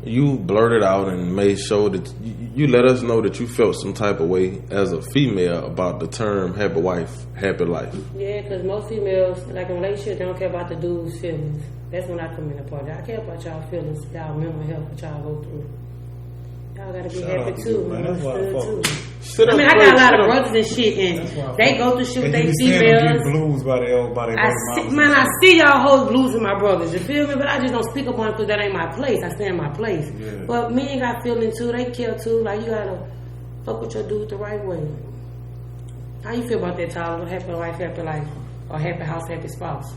you blurted out and made sure that you let us know that you felt some type of way as a female about the term happy wife, happy life. Yeah, because most females, like in relationships, they don't care about the dude's feelings. That's when I come in the party. I care about y'all feelings, y'all mental health, what y'all go through. Y'all gotta be happy too, man. That's why I got a lot of brothers and shit, and they go through shit with they females. Blues by I see y'all hoes blues with my brothers, you feel me? But I just don't speak up on it because that ain't my place. I stay in my place. Yeah. But men got feelings too. They care too. Like, you gotta fuck with your dude the right way. How you feel about that, Tyler? Happy wife, happy life, or happy house, happy spouse?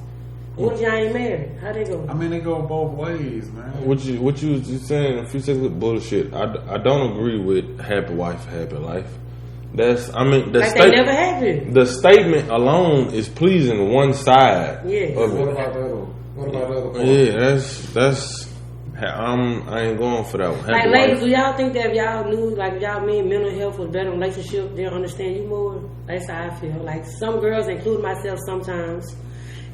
What if y'all ain't married? How they go? I mean, they go both ways, man. What you was just saying a few seconds of bullshit. I don't agree with happy wife, happy life. That's, I mean, like they never happened. The statement alone is pleasing one side. Yeah. What about the other? What about the other part? Yeah, that's. I ain't going for that one. Happy like, ladies, do y'all think that if y'all knew, like, if y'all mean mental health was better relationship, they'll understand you more? That's how I feel. Like, some girls, including myself sometimes,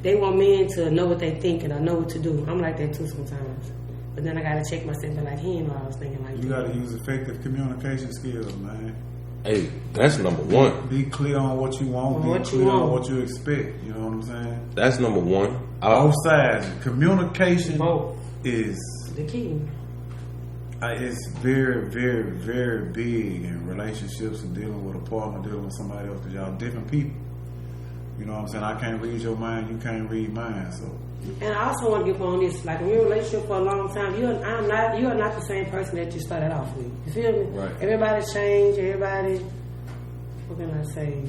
they want men to know what they think and I know what to do. I'm like that too sometimes. But then I gotta check myself and like, he ain't know I was thinking like that. You gotta use effective communication skills, man. Hey, that's number one. Be clear on what you want. Be clear on what you expect. You know what I'm saying? That's number one. Both sides. Communication is the key. It's very, very, very big in relationships and dealing with a partner, dealing with somebody else, because y'all different people. You know what I'm saying? I can't read your mind, you can't read mine. So. And I also want to get on this, like, when you're in a relationship for a long time, you are not the same person that you started off with. You feel me? Right. Everybody change, everybody, what can I say?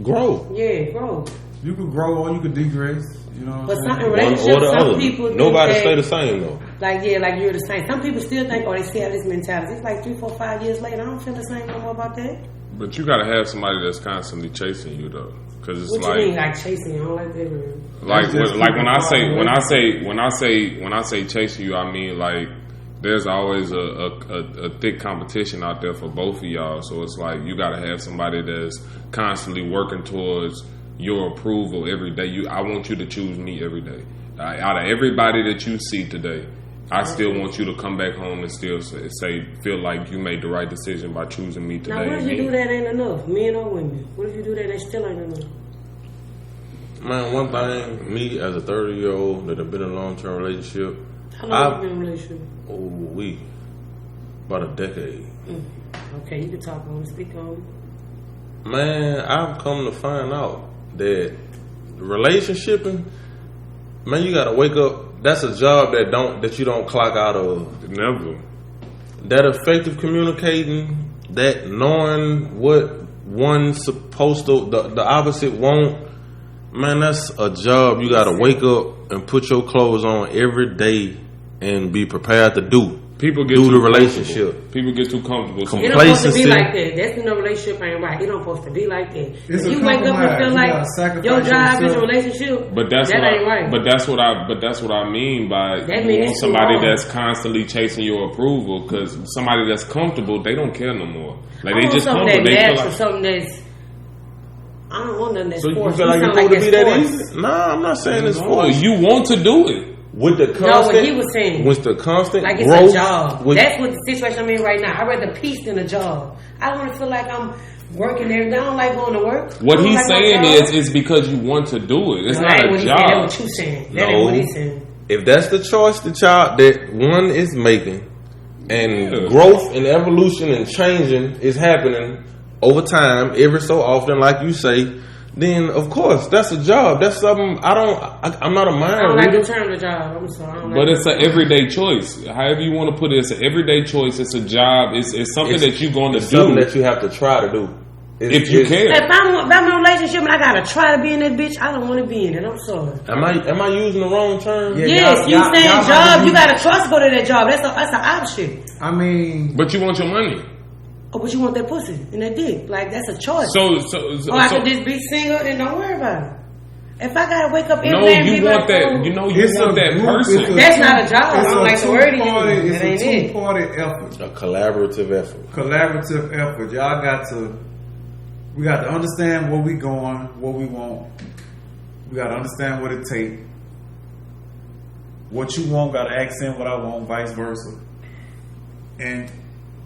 Grow. Yeah, grow. You could grow or you could degress. You know what I'm saying? But in relationships, some people nobody stay the same though. Like, yeah, like you're the same. Some people still think, they still have this mentality. It's like 3, 4, 5 years later, I don't feel the same no more about that. But you gotta have somebody that's constantly chasing you though, because it's what like. What you mean, like chasing you? I don't like that word. Like when I say chasing you, I mean like there's always a thick competition out there for both of y'all. So it's like you gotta have somebody that's constantly working towards your approval every day. I want you to choose me every day. Out of everybody that you see today, I still want you to come back home and still feel like you made the right decision by choosing me today. Now, what if you do that ain't enough, men or women? What if you do that and still ain't enough? Man, one thing, me as a 30-year-old that have been in a long-term relationship. How long have you been in a relationship? About a decade. Okay, you can talk on it, speak on it. Man, I've come to find out that relationshiping, man, you gotta wake up. That's a job that you don't clock out of. Never. That effective communicating, that knowing what one's supposed to, the opposite won't. Man, that's a job you gotta wake up and put your clothes on every day and be prepared to do. People get do the relationship. People get too comfortable. It don't supposed to be like that. That's when the relationship ain't right. It don't supposed to be like that. If you wake up and feel like your job is a relationship, but that ain't right. But that's what I mean by you want somebody that's constantly chasing your approval. Because somebody that's comfortable, they don't care no more. Like they just comfortable. They feel like something that's. I don't want nothing that's forced. So you feel like it's going to be that easy? Nah, I'm not saying it's forced. You want to do it. With the constant, what he was saying. With the constant like it's growth, a job. That's what the situation I'm in right now. I'd rather peace than a job. I don't want to feel like I'm working there. I don't like going to work. What he's saying is because you want to do it. It's not a job. That's what you saying. That ain't what he's saying. If that's the choice that one is making, and growth and evolution and changing is happening over time, every so often, like you say, then of course that's a job. That's something I'm not a mind reader. I don't like the term the job. I'm sorry. But it's an everyday choice. However you want to put it, it's an everyday choice. It's a job. It's something that you're going to do. Something that you have to try to do. If you can. If I'm in a relationship and I gotta try to be in that bitch, I don't want to be in it. I'm sorry. Am I using the wrong term? Yeah, yes, you saying job. You gotta trust go to that job. That's an option. I mean, but you want your money. Oh, but you want that pussy and that dick. Like, that's a choice. So I could just be single and don't worry about it. If I gotta wake up every day and you be want like, that. You know, you want that person. That's not a job. I don't like the word anymore. It's a two-party effort. A collaborative effort. Collaborative effort. We got to understand where we going, what we want. We got to understand what it takes. What you want, got to accent what I want, vice versa. And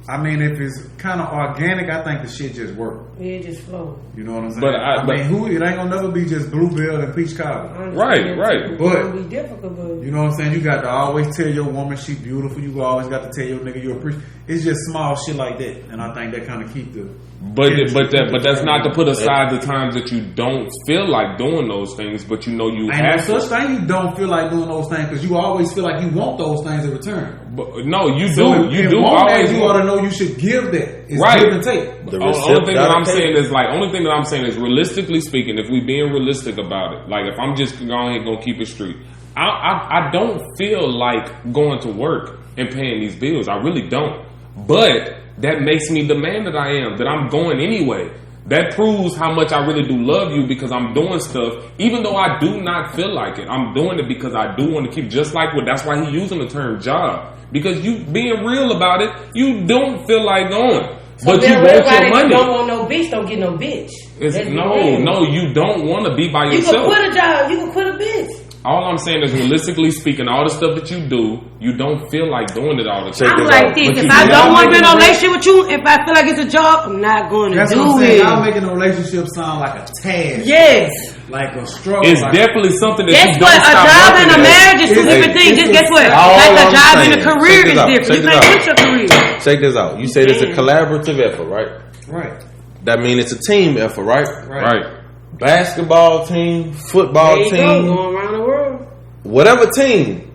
I mean, if it's kind of organic, I think the shit just work. Yeah, it just flow. You know what I'm saying? But I mean, it ain't gonna never be just bluebell and peach cobbler. Right. But It'll be difficult, but you know what I'm saying? You got to always tell your woman she beautiful. You always got to tell your nigga you appreciate. It's just small shit like that, and I think that kind of keep the. But that's not to put aside the times that you don't feel like doing those things, but you know you ain't have no such thing. You don't feel like doing those things because you always feel like you want those things in return. But no, you So do. You do always. You ought to know you should give that. It's Right. give and take. The only thing that I'm saying is realistically speaking, if we being realistic about it, like if I'm just gonna keep it straight, I don't feel like going to work and paying these bills. I really don't. But that makes me the man that I am, that I'm going anyway. That proves how much I really do love you because I'm doing stuff, even though I do not feel like it. I'm doing it because I do want to keep, just like that's why he's using the term job. Because you being real about it, you don't feel like going. So but you want your money. You don't want no bitch, don't get no bitch. No, you don't want to be by yourself. You can quit a job, you can quit a bitch. All I'm saying is, realistically speaking, all the stuff that you do, you don't feel like doing it all the time. I'm like this. If I don't want to be in a relationship with you, if I feel like it's a job, I'm not going to do it. That's what I'm saying. Y'all making a relationship sound like a task. Yes. Like a struggle. It's definitely something that guess you don't stop. A job and a marriage is two different things. Just guess what? Like a job and a career is different. You can't quit your career. Check this out. You said it's a collaborative effort, right? Right. That means it's a team effort, right? Right. Basketball team, football team. Going around the world. Whatever team.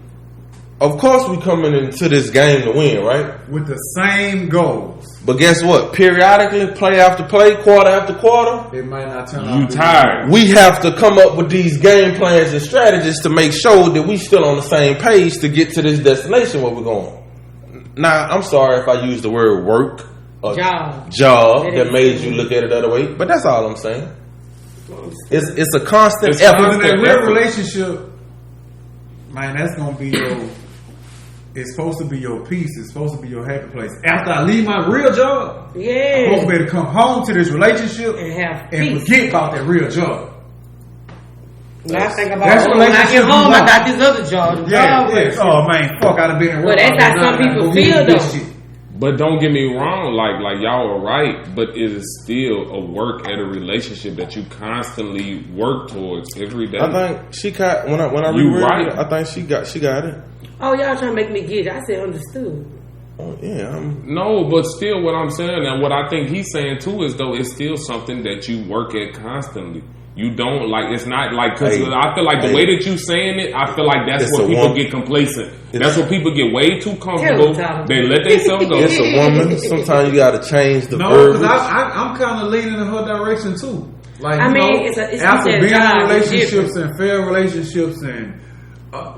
Of course we coming into this game to win, right? With the same goals. But guess what? Periodically, play after play, quarter after quarter, it might not turn out. You tired. We have to come up with these game plans and strategies to make sure that we still on the same page to get to this destination where we're going. Now, I'm sorry if I use the word work or job that made you look at it the other way, but that's all I'm saying. It's a constant effort. In that real relationship, man, that's gonna be your. It's supposed to be your peace. It's supposed to be your happy place. After I leave my real job, I'm supposed to be able to come home to this relationship and forget about that real job. Now I think about when I get home, I got this other job. Oh man, fuck! I'd have been at work. But that's how some people feel though. But don't get me wrong, like y'all are right, but it is still a work at a relationship that you constantly work towards every day. I think she got when I reread it, I think she got it. Oh, y'all trying to make me get it. I said understood. Oh yeah. No, but still what I'm saying and what I think he's saying too is though it's still something that you work at constantly. You don't like it's not like because I feel like the way that you saying it, I feel like that's where people get complacent. That's where people get way too comfortable. They let themselves go. It's a woman. Sometimes you got to change the verbiage. No, because I'm kind of leaning in her direction too. Like it's after being in relationships and fair relationships and.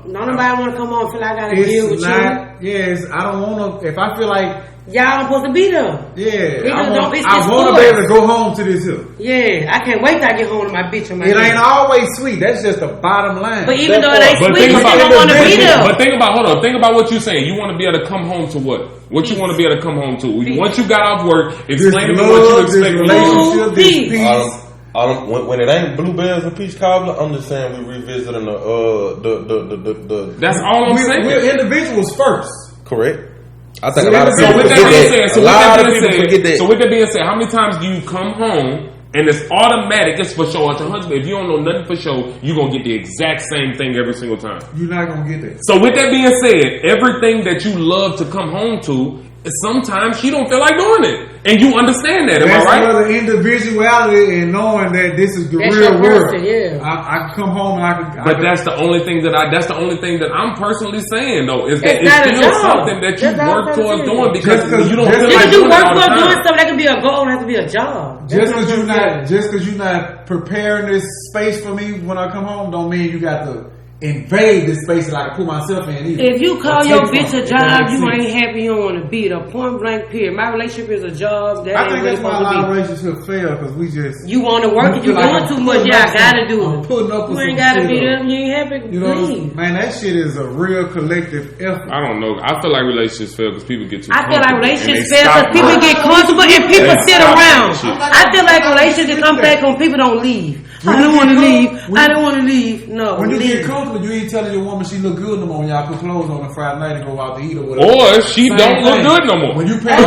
Nobody want to come on and feel like I got to deal with you. Yes, I don't want to. If I feel like y'all supposed to be there. Yeah, I want to be able to go home to this hill. Yeah, I can't wait till I get home to my bitch and my It ain't always sweet. That's just the bottom line. But even though it ain't sweet, you still don't want to be there. But think about what you're saying. You want to be able to come home to what? What you want to be able to come home to? Once you got off work, explain to me what you expect. Relationship, this peace. When it ain't bluebells and peach cobbler, I'm just saying we revisiting the. That's all I'm saying. We're individuals first. Correct. I think a lot of people forget that. So with that being said, how many times do you come home and it's automatic? It's for sure. It's your husband. If you don't know nothing for sure, you're gonna get the exact same thing every single time. You're not gonna get that. So with that being said, everything that you love to come home to, sometimes she don't feel like doing it. And you understand that, am I right? That's another individuality and knowing that this is the real world. I come home and I can. But that's the only thing that I'm personally saying though is that it's still something that you work towards doing because you don't feel like doing it all the time. Doing something that can be a goal, it has to be a job. Just because you're not preparing this space for me when I come home, don't mean you got to invade this space that I can put myself in either. If you call your bitch a job, you ain't happy, you don't want to be there. Point blank period. My relationship is a job. I think that's why a lot of relationships fail because we just you want to work and you doing too much. Yeah, I gotta do it. Putting up with you ain't gotta be there. You ain't happy. You know, man, that shit is a real collective effort. I don't know. I feel like relationships fail because people get too. I feel like relationships fail because people get comfortable and people sit around. I feel like relationships come back when people don't leave. I don't want to leave. I don't want to leave. No, when you get comfortable. comfortable, you ain't telling your woman she look good no more when y'all put clothes on a Friday night and go out to eat or whatever. Or she don't look good no more. When you pay I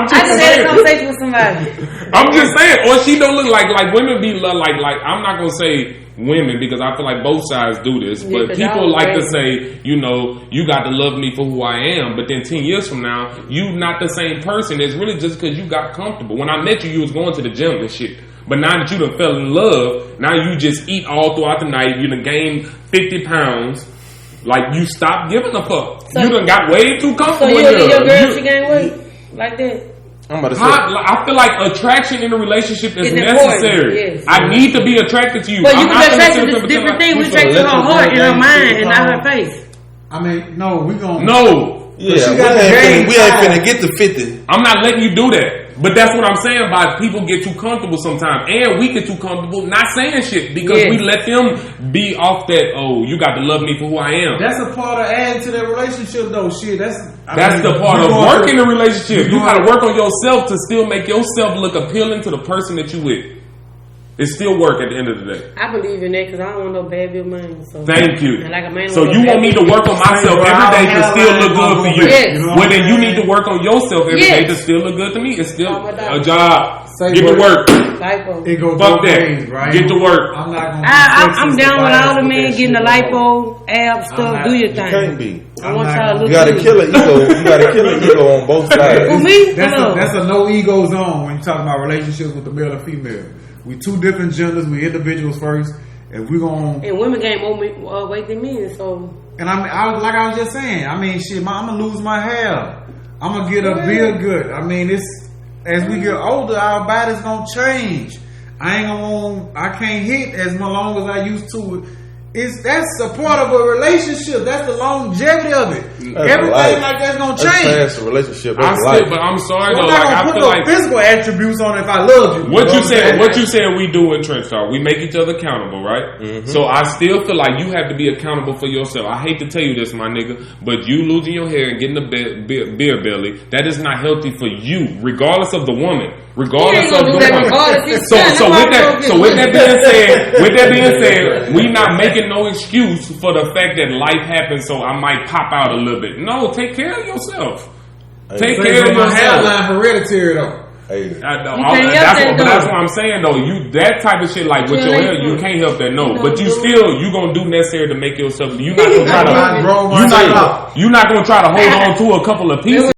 just had a conversation with somebody. I'm just saying, or she don't look like women be like I'm not gonna say women because I feel like both sides do this, but people like to say, you know, you got to love me for who I am, but then 10 years from now, you not the same person. It's really just because you got comfortable. When I met you, you was going to the gym and shit. But now that you done fell in love, now you just eat all throughout the night. You done gained 50 pounds. Like, you stopped giving a fuck. So, you done got way too comfortable. So you and your girl, she gained weight? Like that? I'm about to say. I feel like attraction in a relationship is necessary. Yes. I need to be attracted to you. But you can be attracted to different things. We attracted to her heart and her mind and not her face. I mean, no, we gonna... No. Yeah, we ain't finna get to 50. I'm not letting you do that. But that's what I'm saying about people get too comfortable sometimes. And we get too comfortable not saying shit because we let them be off that, oh, you got to love me for who I am. That's a part of adding to that relationship though, shit. That's the part of working the relationship. You got to work on yourself to still make yourself look appealing to the person that you with. It's still work at the end of the day. I believe in that because I don't want no bad bill money. So. Thank you. Like a man so you want me to work on myself every day to still look good for you. Yes. Well, then you need to work on yourself every day to still look good to me. It's still a job. Get to work. Fuck that. Ways, right? Get to work. I'm down with all the men getting the lipo, ab stuff. Do your thing. You can't be. I want y'all to look You gotta kill an ego. You gotta kill an ego on both sides. For me, that's a no ego zone when you talk about relationships with the male and female. We two different genders. We individuals first, and we gonna. And women gain more weight than men, so. And like I was just saying. I mean, shit, I'm gonna lose my hair. I'm gonna get a beard good. I mean, it's as we get older, our body's gonna change. I can't hit as long as I used to. That's a part of a relationship. That's the longevity of it. Everything like that's gonna change. That's a relationship. But I'm sorry though. Like I feel like physical attributes on it if I love you. What you said we do in Trench Talk. We make each other accountable, right? Mm-hmm. So I still feel like you have to be accountable for yourself. I hate to tell you this, my nigga, but you losing your hair and getting a beer belly, that is not healthy for you, regardless of the woman. Regardless of the woman. So with that being said, we not making no excuse for the fact that life happens, so I might pop out a little bit. No, take care of yourself. Take care of yourself. My hairline hereditary though. That's what I'm saying though. You that type of shit like with your hair, you can't help that. No, but you gonna do necessary to make yourself. You're not gonna try to hold on to a couple of pieces.